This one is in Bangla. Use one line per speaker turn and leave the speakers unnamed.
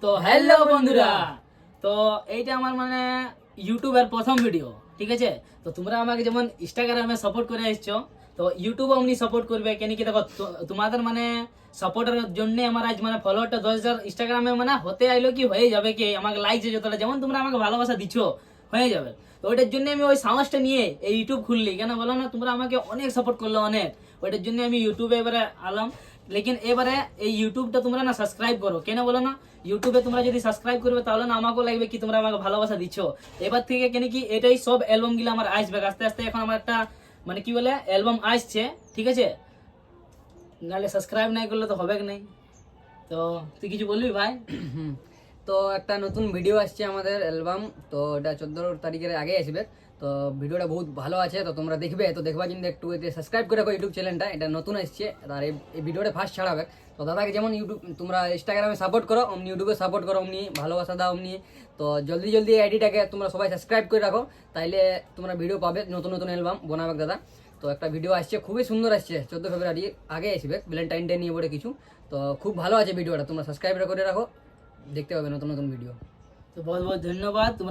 তো হ্যালো বন্ধুরা, তো এইটা আমার মানে ইউটিউবের প্রথম ভিডিও, ঠিক আছে। তো তোমরা আমাকে যেমন ইনস্টাগ্রামে সাপোর্ট করে এসছো, তো ইউটিউবে অমনি সাপোর্ট করবে। কেন কি দেখো, তোমাদের মানে সাপোর্টের জন্য আমার আজ মানে ফলোয়ারটা 10,000 ইনস্টাগ্রামে মানে হতে আইলো কি হয়ে যাবে, কি আমাকে লাইক যে যতটা যেমন তোমরা আমাকে ভালোবাসা দিচ্ছ হয়ে যাবে। তো ওইটার জন্য আমি ওই সাহসটা নিয়ে এই ইউটিউব খুললি, কেন বলো না, তোমরা আমাকে অনেক সাপোর্ট করলো অনেক, ওইটার জন্য আমি ইউটিউবে এবারে আলাম। লেকিন এবারে এই ইউটিউবটা তোমরা না সাবস্ক্রাইব করো, কেন বলো না, ইউটিউবে তোমরা যদি সাবস্ক্রাইব করবে তাহলে না আমাকেও লাগবে কি তোমরা আমাকে ভালোবাসা দিচ্ছ। এবার থেকে কেন কি এটাই সব অ্যালবাম গুলো আমার আসবে আস্তে আস্তে। এখন আমার একটা মানে কি বলে অ্যালবাম আসছে, ঠিক আছে। নাহলে সাবস্ক্রাইব নাই করলে তো হবে নাই। তো তুই কিছু বলবি ভাই?
তো একটা নতুন ভিডিও আসছে আমাদের অ্যালবাম, তো এটা 14 তারিখের আগে আসবে। তো ভিডিওটা বহুত ভালো আছে, তো তোমরা দেখবে। তো দেখবার জন্য একটু এতে সাবস্ক্রাইব করে রাখো ইউটিউব চ্যানেলটা, এটা নতুন আসছে। আর এই ভিডিওটা ফার্স্ট ছাড়াবে। তো দাদাকে যেমন ইউটিউব তোমরা ইনস্টাগ্রামে সাপোর্ট করো, অমনি ইউটিউবে সাপোর্ট করো, অমনি ভালোবাসা দাও অমনি। তো জলদি জলদি এই আইডিটাকে তোমরা সবাই সাবস্ক্রাইব করে রাখো, তাইলে তোমরা ভিডিও পাবে, নতুন নতুন অ্যালবাম বানাবে দাদা। তো একটা ভিডিও আসছে, খুবই সুন্দর আসছে, 14 ফেব্রুয়ারি আগে আসবে, ভ্যালেন্টাইন ডে নিয়ে বলে কিছু। তো খুব ভালো আছে ভিডিওটা, তোমরা সাবস্ক্রাইব করে রাখো, দেখতে পাবে নতুন নতুন ভিডিও।
তো বহুত বহুত ধন্যবাদ।